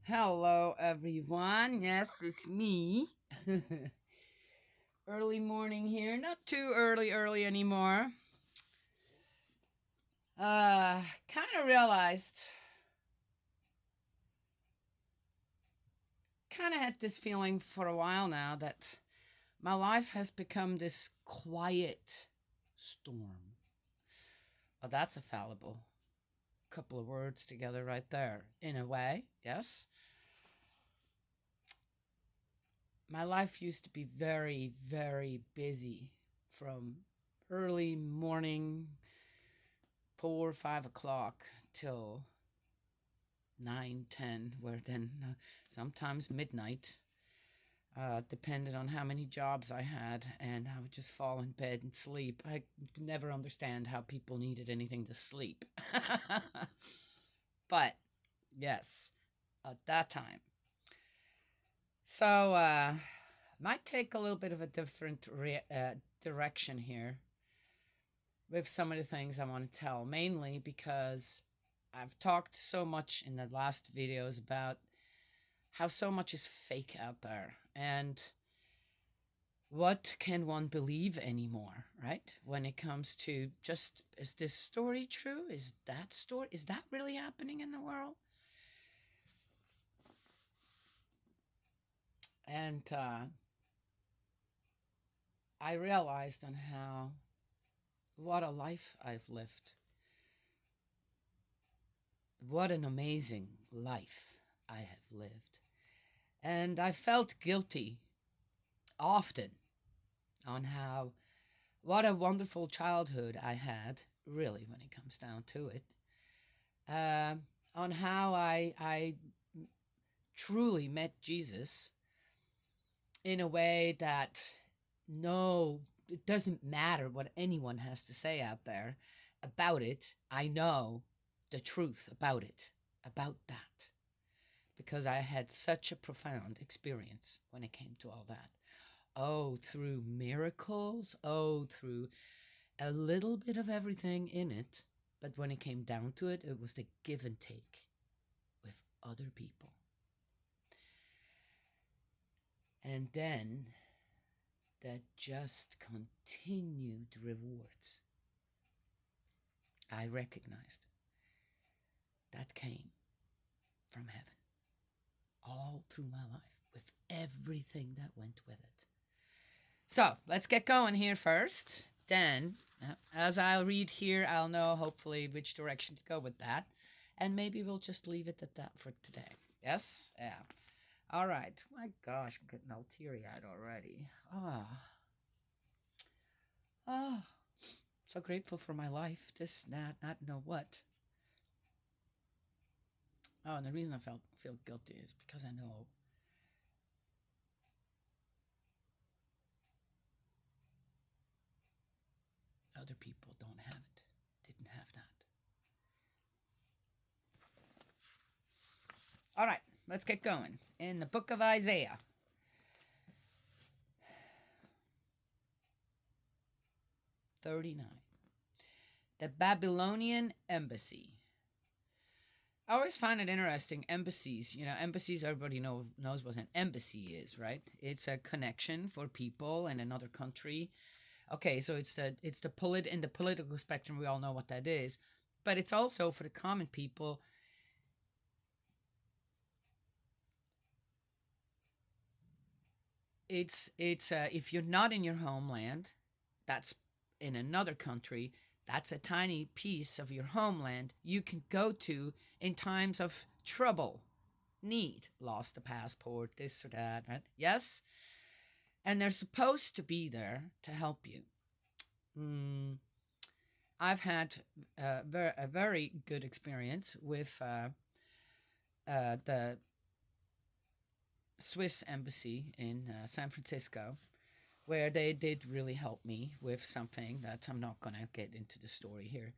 Hello, everyone. Yes, it's me. Early morning here. Not too early anymore. Kind of realized, kind of had this feeling for a while now that my life has become this quiet storm. Well, that's a fallible couple of words together right there. In a way, yes. My life used to be very busy from early morning 4 or 5 o'clock till 9, 10, where then sometimes midnight, depended on how many jobs I had, and I would just fall in bed and sleep. I could never understand how people needed anything to sleep. But yes, at that time. So, might take a little bit of a different direction here with some of the things I want to tell, mainly because I've talked so much in the last videos about how so much is fake out there and what can one believe anymore, right? When it comes to just, is this story true? Is that really happening in the world? And I realized on how, what a life I've lived. What an amazing life I have lived. And I felt guilty often on how, what a wonderful childhood I had, really, when it comes down to it. Uh, on how I truly met Jesus in a way that, no, it doesn't matter what anyone has to say out there about it. I know the truth about it, about that, because I had such a profound experience when it came to all that. Oh, through miracles, oh, through a little bit of everything in it. But when it came down to it, it was the give and take with other people. And then the just continued rewards I recognized that came from heaven all through my life with everything that went with it. So let's get going here first. Then, as I'll read here, I'll know hopefully which direction to go with that. And maybe we'll just leave it at that for today. Yes? Yeah. All right. My gosh, I'm getting all teary eyed already. Oh, so grateful for my life. This, that, not know what. Oh, and the reason I feel guilty is because I know other people don't have it, didn't have that. All right, let's get going. In the book of Isaiah, 39, the Babylonian embassy. I always find it interesting. Embassies, embassies. Everybody knows what an embassy is, right? It's a connection for people in another country. Okay, so in the political spectrum. We all know what that is, but it's also for the common people. It's if you're not in your homeland, that's in another country. That's a tiny piece of your homeland you can go to in times of trouble, need, lost a passport, this or that, right? Yes, and they're supposed to be there to help you. I've had a very good experience with the Swiss embassy in San Francisco, where they did really help me with something that I'm not gonna get into the story here,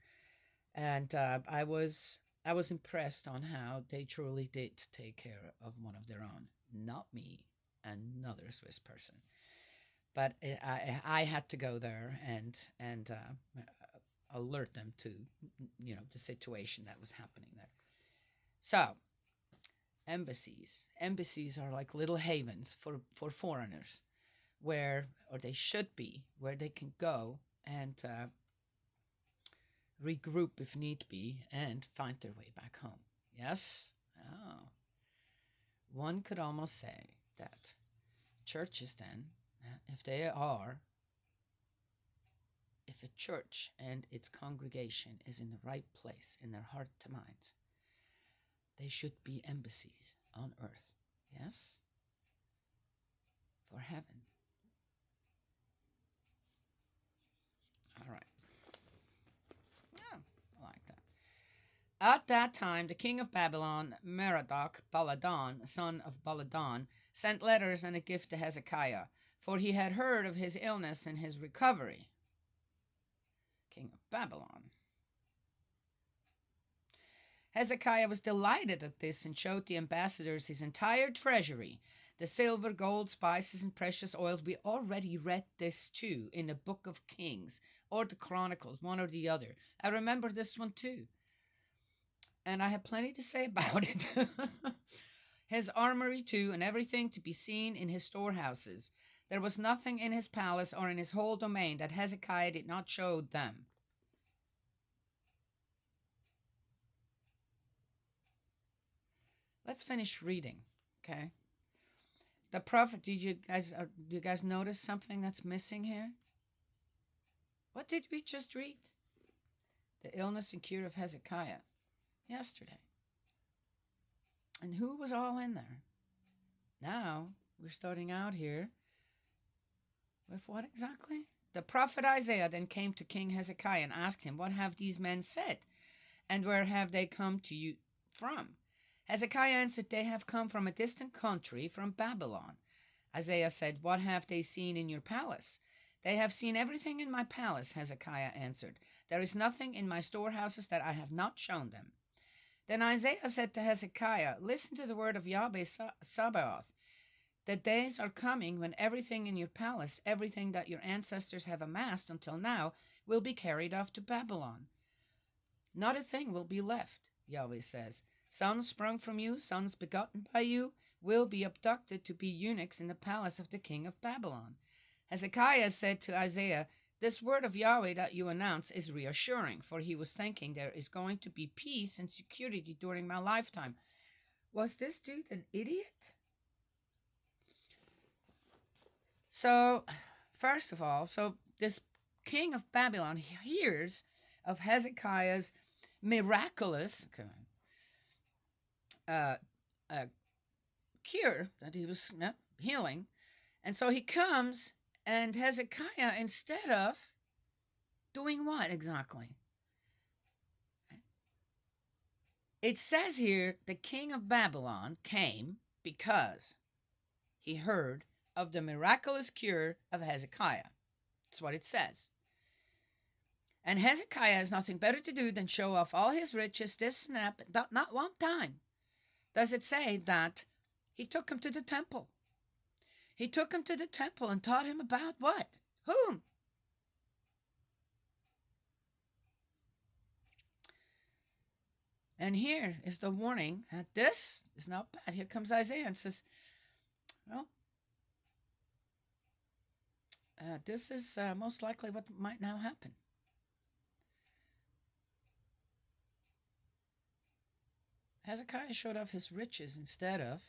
and I was impressed on how they truly did take care of one of their own, not me, another Swiss person, but I had to go there and alert them to the situation that was happening there. So embassies. Embassies are like little havens for foreigners, where, or they should be, where they can go and regroup if need be and find their way back home. Yes? Oh. One could almost say that churches, then, if they are, if a church and its congregation is in the right place in their heart to minds, they should be embassies on earth. Yes? For heaven. All right. Yeah, I like that. At that time, the king of Babylon, Merodach Baladan, son of Baladan, sent letters and a gift to Hezekiah, for he had heard of his illness and his recovery. King of Babylon. Hezekiah was delighted at this and showed the ambassadors his entire treasury, the silver, gold, spices, and precious oils. We already read this too in the book of Kings or the Chronicles, one or the other. I remember this one too. And I have plenty to say about it. His armory too, and everything to be seen in his storehouses. There was nothing in his palace or in his whole domain that Hezekiah did not show them. Let's finish reading, okay? The prophet, do you guys notice something that's missing here? What did we just read? The illness and cure of Hezekiah yesterday. And who was all in there? Now, we're starting out here with what exactly? The prophet Isaiah then came to King Hezekiah and asked him, "What have these men said? And where have they come to you from?" Hezekiah answered, "They have come from a distant country, from Babylon." Isaiah said, "What have they seen in your palace?" "They have seen everything in my palace," Hezekiah answered. "There is nothing in my storehouses that I have not shown them." Then Isaiah said to Hezekiah, "Listen to the word of Yahweh Sabaoth. The days are coming when everything in your palace, everything that your ancestors have amassed until now, will be carried off to Babylon. Not a thing will be left," Yahweh says. "Sons sprung from you, sons begotten by you, will be abducted to be eunuchs in the palace of the king of Babylon." Hezekiah said to Isaiah, "This word of Yahweh that you announce is reassuring," for he was thinking there is going to be peace and security during my lifetime. Was this dude an idiot? So, first of all, this king of Babylon hears of Hezekiah's miraculous cure that he was healing. And so he comes, and Hezekiah, instead of doing what exactly? It says here the king of Babylon came because he heard of the miraculous cure of Hezekiah. That's what it says. And Hezekiah has nothing better to do than show off all his riches, this and that, but not one time does it say that he took him to the temple. He took him to the temple and taught him about what? Whom? And here is the warning that this is not bad. Here comes Isaiah and says, well, this is most likely what might now happen. Hezekiah showed off his riches instead of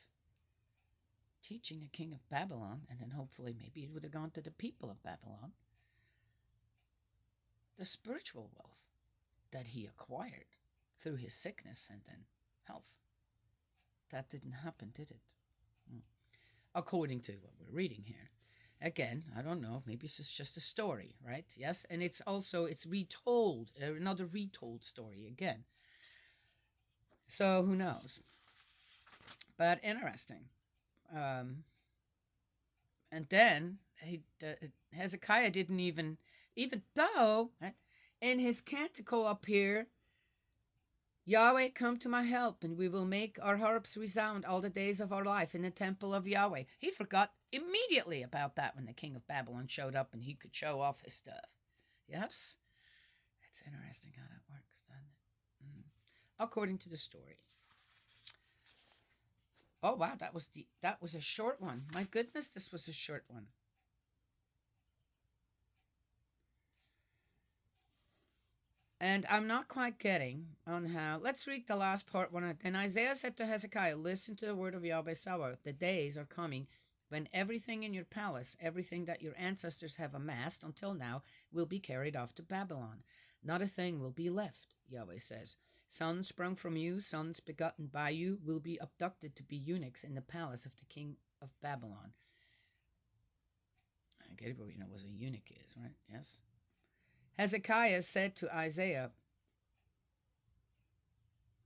teaching the king of Babylon, and then hopefully maybe it would have gone to the people of Babylon, the spiritual wealth that he acquired through his sickness and then health. That didn't happen, did it? According to what we're reading here. Again, I don't know, maybe it's just a story, right? Yes, and it's retold, another retold story again. So who knows? But interesting. And then Hezekiah didn't even though, right, in his canticle up here, Yahweh, come to my help, and we will make our harps resound all the days of our life in the temple of Yahweh. He forgot immediately about that when the king of Babylon showed up and he could show off his stuff. Yes? It's interesting how that works, doesn't it? According to the story. Oh wow, that was a short one. My goodness, this was a short one. And I'm not quite getting on how. Let's read the last part. And Isaiah said to Hezekiah, listen to the word of Yahweh Sabaoth. The days are coming when everything in your palace, everything that your ancestors have amassed until now, will be carried off to Babylon. Not a thing will be left, Yahweh says. Sons sprung from you, sons begotten by you, will be abducted to be eunuchs in the palace of the king of Babylon. I get it, but you know what a eunuch is, right? Yes. Hezekiah said to Isaiah,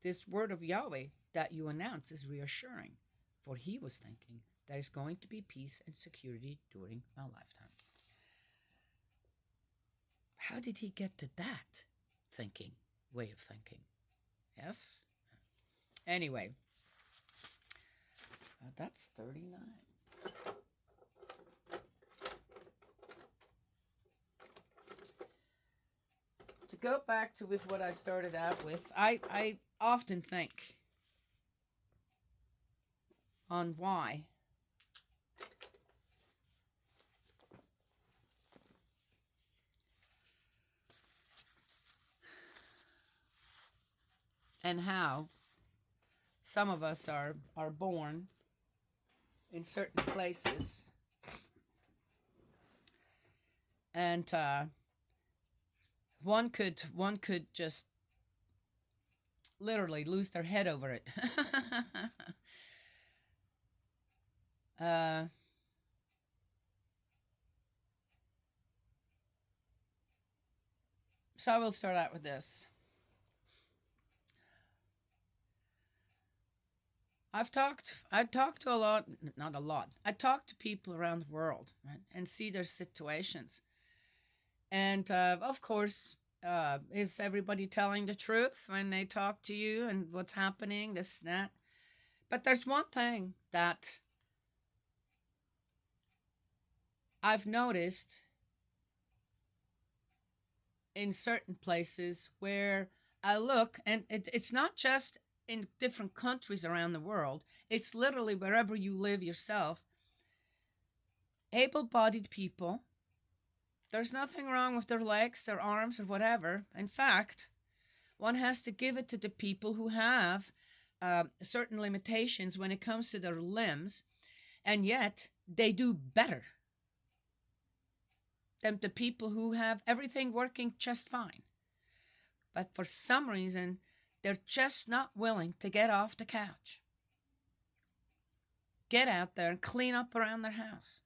this word of Yahweh that you announce is reassuring, for he was thinking there is going to be peace and security during my lifetime. How did he get to that way of thinking? Yes? Anyway, that's 39. To go back to with what I started out with, I often think on why and how some of us are born in certain places, and one could just literally lose their head over it. uh, so I will start out with this. I talked to a lot, not a lot. I talk to people around the world, right, and see their situations. And of course, is everybody telling the truth when they talk to you and what's happening, this and that? But there's one thing that I've noticed in certain places where I look, and it's not just in different countries around the world, it's literally wherever you live yourself. Able bodied people, there's nothing wrong with their legs, their arms, or whatever. In fact, one has to give it to the people who have certain limitations when it comes to their limbs, and yet they do better than the people who have everything working just fine. But for some reason, they're just not willing to get off the couch, get out there and clean up around their house.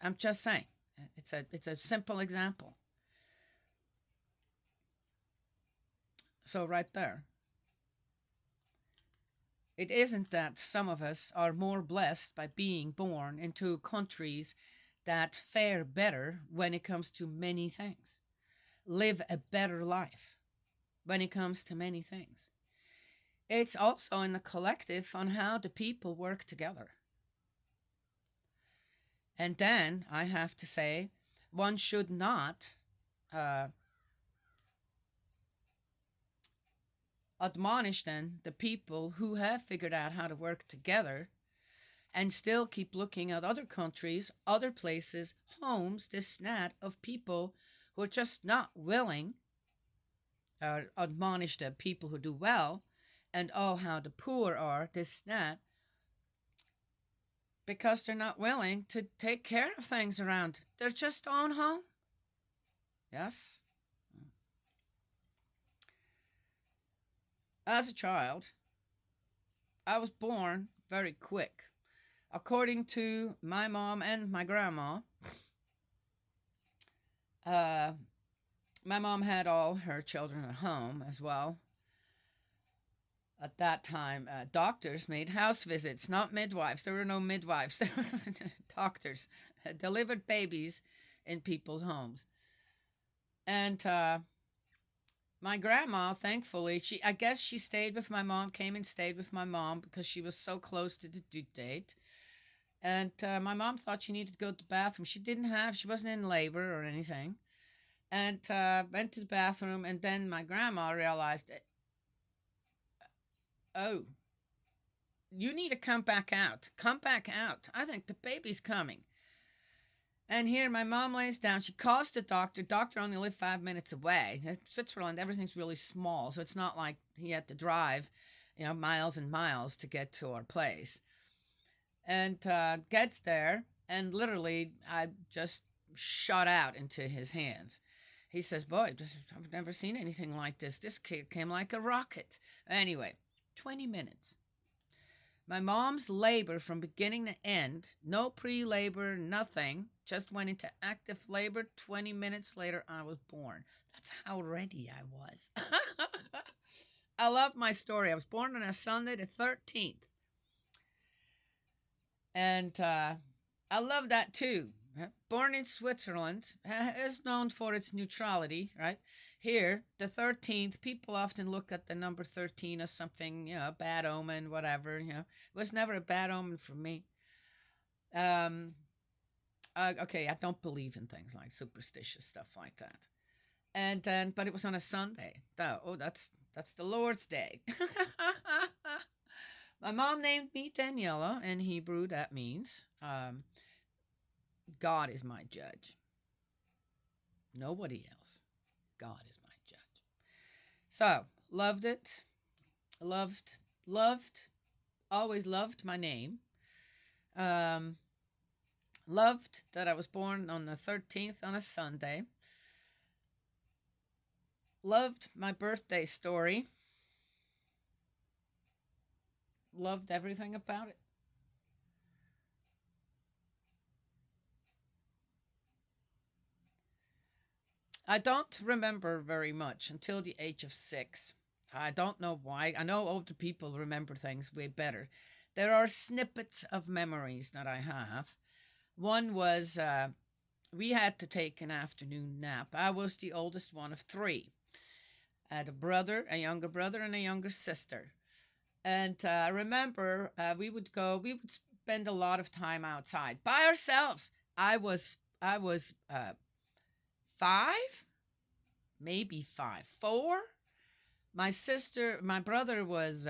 I'm just saying, it's a simple example. So right there, it isn't that some of us are more blessed by being born into countries that fare better when it comes to many things, live a better life when it comes to many things. It's also in the collective on how the people work together. And then I have to say, one should not uh, admonish then the people who have figured out how to work together and still keep looking at other countries, other places, homes, this and that, of people who are just not willing, admonish the people who do well, and oh, how the poor are, this and that, because they're not willing to take care of things around their just own home. Yes? As a child, I was born very quick. According to my mom and my grandma, my mom had all her children at home as well. At that time, doctors made house visits, not midwives. There were no midwives. There were doctors delivered babies in people's homes. And my grandma, thankfully, I guess she stayed with my mom, came and stayed with my mom because she was so close to the due date. And my mom thought she needed to go to the bathroom. She wasn't in labor or anything. And went to the bathroom, and then my grandma realized, oh, you need to come back out. Come back out. I think the baby's coming. And here my mom lays down. She calls the doctor. Doctor only lived 5 minutes away. In Switzerland, everything's really small, so it's not like he had to drive, miles and miles to get to our place. And gets there, and literally I just shot out into his hands. He says, boy, I've never seen anything like this. This kid came like a rocket. Anyway, 20 minutes. My mom's labor from beginning to end, no pre-labor, nothing, just went into active labor. 20 minutes later, I was born. That's how ready I was. I love my story. I was born on a Sunday the 13th. And I love that too. Born in Switzerland, is known for its neutrality, right? Here, the 13th, people often look at the number 13 as something, bad omen, whatever, It was never a bad omen for me. Okay, I don't believe in things like superstitious stuff like that. And then, but it was on a Sunday. Oh, that's the Lord's Day. My mom named me Daniela. In Hebrew, that means God is my judge. Nobody else. God is my judge. So, loved it. Loved, always loved my name. Loved that I was born on the 13th on a Sunday. Loved my birthday story. Loved everything about it. I don't remember very much until the age of 6. I don't know why. I know older people remember things way better. There are snippets of memories that I have. One was we had to take an afternoon nap. I was the oldest one of 3. I had a brother, a younger brother, and a younger sister. And I remember we would spend a lot of time outside by ourselves. I was 5, maybe 5, 4. My brother was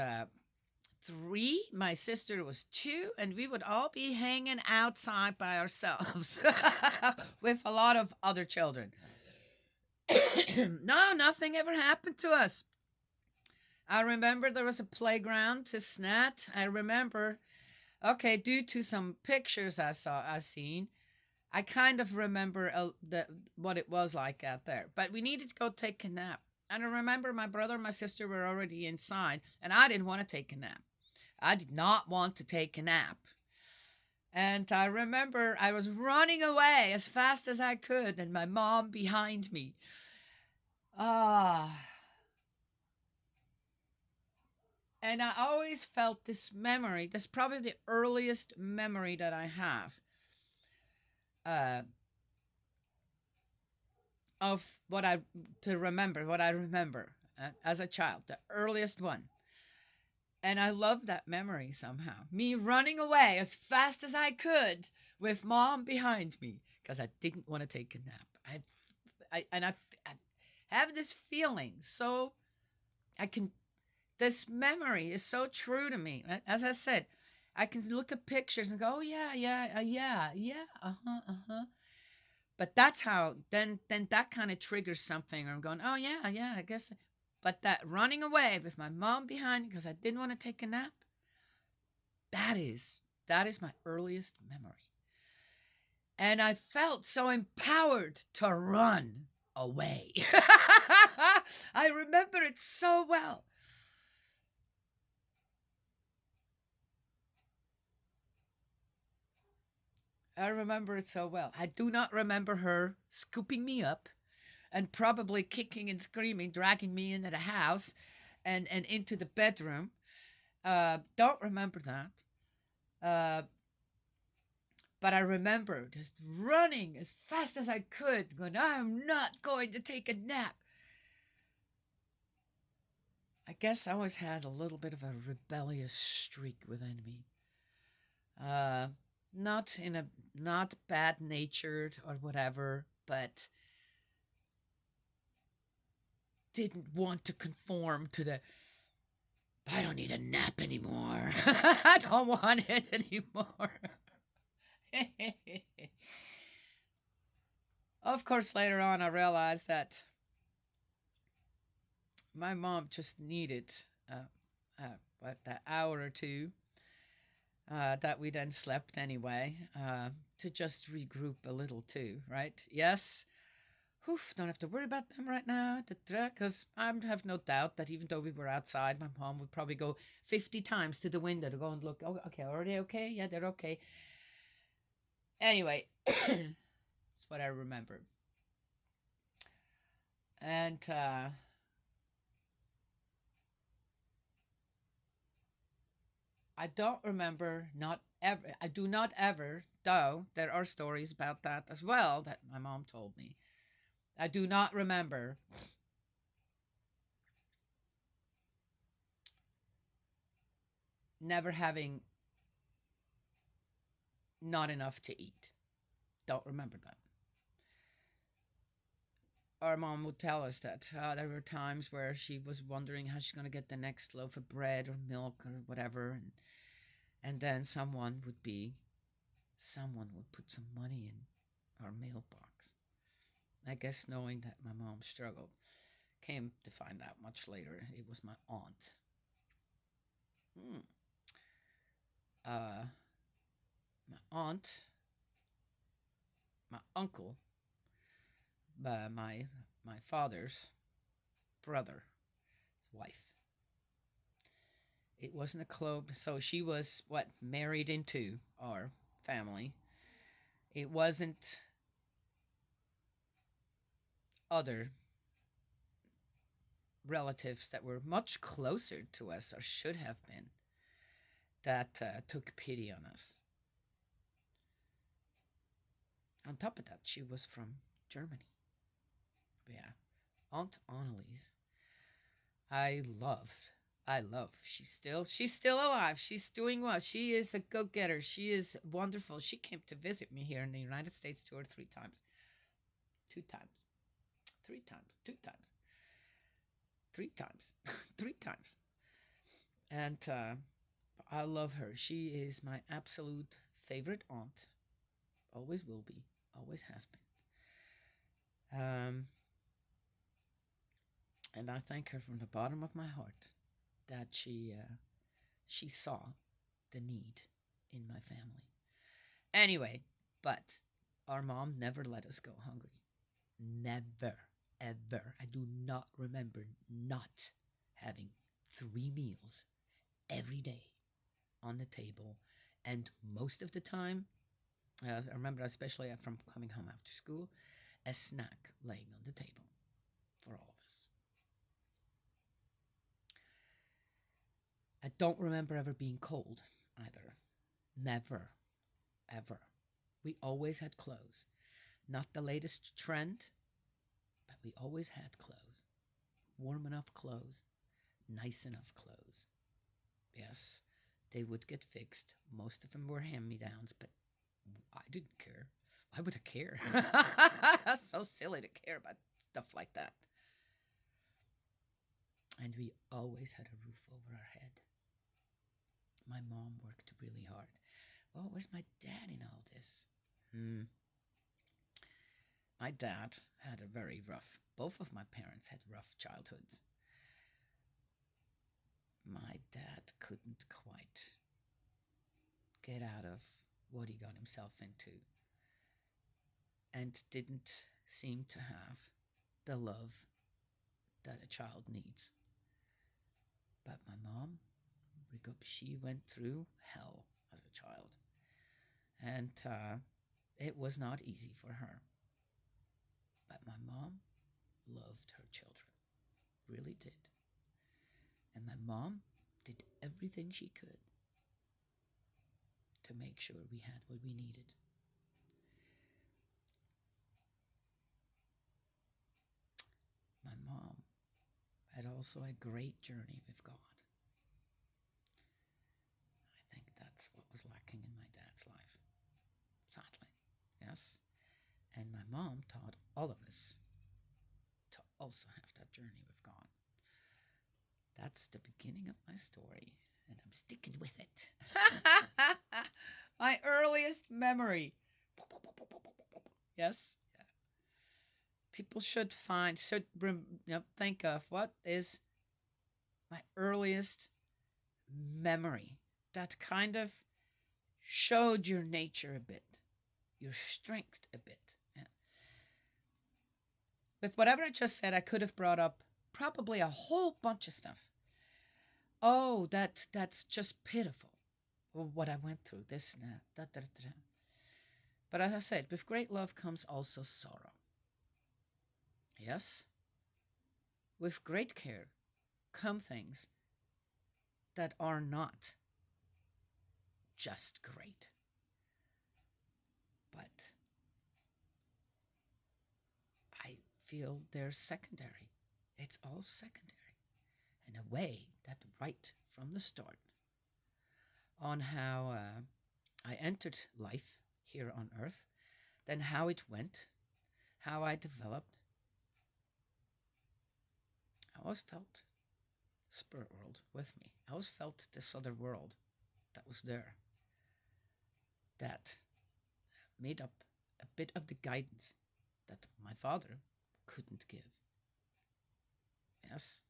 3, my sister was 2, and we would all be hanging outside by ourselves with a lot of other children. No, nothing ever happened to us. I remember there was a playground to Snat. I remember, okay, due to some pictures I seen, I kind of remember what it was like out there. But we needed to go take a nap. And I remember my brother and my sister were already inside, and I didn't want to take a nap. I did not want to take a nap. And I remember I was running away as fast as I could, and my mom behind me. Ah. And I always felt this memory. That's probably the earliest memory that I have uh, of what I remember as a child, the earliest one. And I love that memory somehow. Me running away as fast as I could with mom behind me because I didn't want to take a nap. I have this feeling. So I can. This memory is so true to me. As I said, I can look at pictures and go, oh yeah, But that's how. Then that kind of triggers something. Or I'm going, oh yeah, I guess. But that running away with my mom behind me because I didn't want to take a nap, that is my earliest memory. And I felt so empowered to run away. I remember it so well. I remember it so well. I do not remember her scooping me up and probably kicking and screaming, dragging me into the house and into the bedroom. Don't remember that. Uh, but I remember just running as fast as I could, going, I'm not going to take a nap. I guess I always had a little bit of a rebellious streak within me. Not bad natured or whatever, but didn't want to conform to the I don't need a nap anymore. I don't want it anymore. Of course, later on, I realized that my mom just needed that hour or two that we then slept anyway to just regroup a little too, right? Yes. Oof, don't have to worry about them right now. Because I have no doubt that even though we were outside, my mom would probably go 50 times to the window to go and look. Oh, okay, are they okay? Yeah, they're okay. Anyway, that's what I remember. And I don't remember, not ever, I do not ever, though there are stories about that as well that my mom told me. I do not remember never having not enough to eat. Don't remember that. Our mom would tell us that there were times where she was wondering how she's going to get the next loaf of bread or milk or whatever. And then someone would put some money in our mailbox. I guess knowing that my mom struggled, came to find out much later it was my aunt. Hmm. My aunt, my uncle, my father's brother, his wife. It wasn't a club, so she was what married into our family. It wasn't other relatives that were much closer to us or should have been that took pity on us. On top of that, she was from Germany. Yeah, Aunt Annalise. I loved. I love. She's still alive. She's doing well. She is a go getter. She is wonderful. She came to visit me here in the United States 2 or 3 times. 2 times. 3 times. 2 times. 3 times. 3 times. And I love her. She is my absolute favorite aunt. Always will be. Always has been. And I thank her from the bottom of my heart that she saw the need in my family. Anyway, but our mom never let us go hungry. Never, ever. I do not remember not having 3 meals every day on the table. And most of the time, I remember especially from coming home after school, a snack laying on the table for all of us. I don't remember ever being cold either. Never, ever. We always had clothes. Not the latest trend, but we always had clothes. Warm enough clothes, nice enough clothes. Yes, they would get fixed. Most of them were hand-me-downs, but I didn't care. Why would I care? That's so silly to care about stuff like that. And we always had a roof over our head. My mom worked really hard. Well, where's my dad in all this? My dad had a very rough, both of my parents had rough childhoods. My dad couldn't quite get out of what he got himself into and didn't seem to have the love that a child needs. But my mom, she went through hell as a child. And it was not easy for her. But my mom loved her children, really did. And my mom did everything she could to make sure we had what we needed. My mom had also a great journey with God. I think that's what was lacking in my dad's life, sadly, yes. And my mom taught all of us to also have that journey with God. that's the beginning of my story, and I'm sticking with it. My earliest memory. Yes. Yeah. People think of what is my earliest memory that kind of showed your nature a bit, your strength a bit. Yeah. With whatever I just said, I could have brought up probably a whole bunch of stuff. Oh, that's just pitiful. What I went through, this and that, da, da, da, da. But as I said, with great love comes also sorrow. Yes? With great care come things that are not just great, but I feel they're secondary. It's all secondary in a way that right from the start on how I entered life here on earth, then how it went, how I developed. I always felt spirit world with me. I always felt this other world that was there, that made up a bit of the guidance that my father couldn't give. Yes,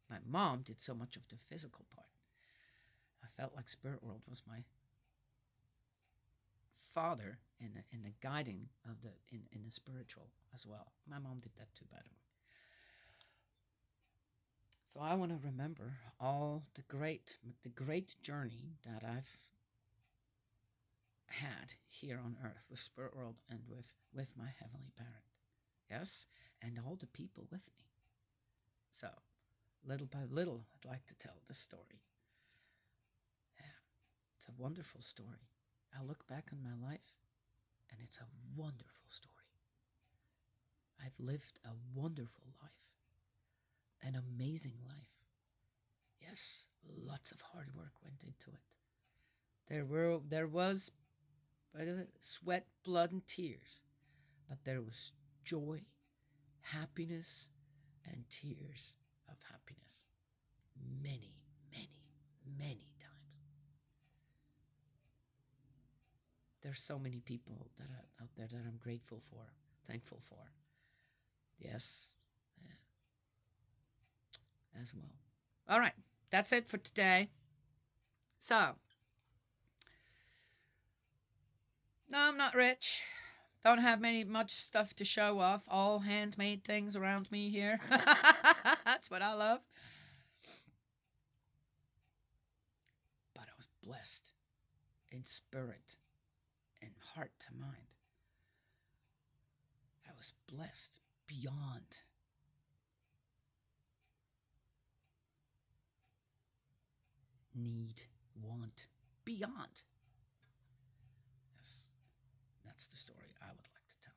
my mom did so much of the physical part. I felt like spirit world was my father in the guiding of in the spiritual as well. My mom did that too, by the way. So I want to remember all the great journey that I've had here on earth with spirit world and with my heavenly parent. Yes, and all the people with me. So little by little, I'd like to tell this story. Yeah, it's a wonderful story. I look back on my life, and it's a wonderful story. I've lived a wonderful life, an amazing life. Yes, lots of hard work went into it. There was sweat, blood, and tears, but there was joy, happiness, and tears of happiness. Many, many, many times. There's so many people that are out there that I'm grateful for, thankful for. Yes, yeah, as well. All right, that's it for today. So, no, I'm not rich. Don't have much stuff to show off. All handmade things around me here. That's what I love. But I was blessed in spirit and heart to mind. I was blessed beyond need, want, beyond. Yes, that's the story I would like to tell.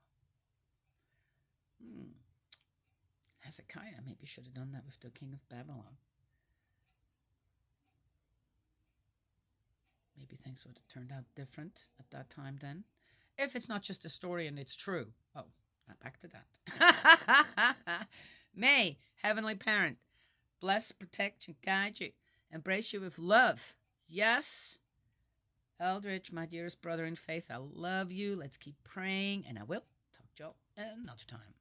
Hezekiah maybe should have done that with the king of Babylon. Maybe things would have turned out different at that time then. If it's not just a story and it's true. Oh, not back to that. May, Heavenly Parent, bless, protect, and guide you. Embrace you with love. Yes. Eldridge, my dearest brother in faith, I love you. Let's keep praying, and I will talk to you all another time.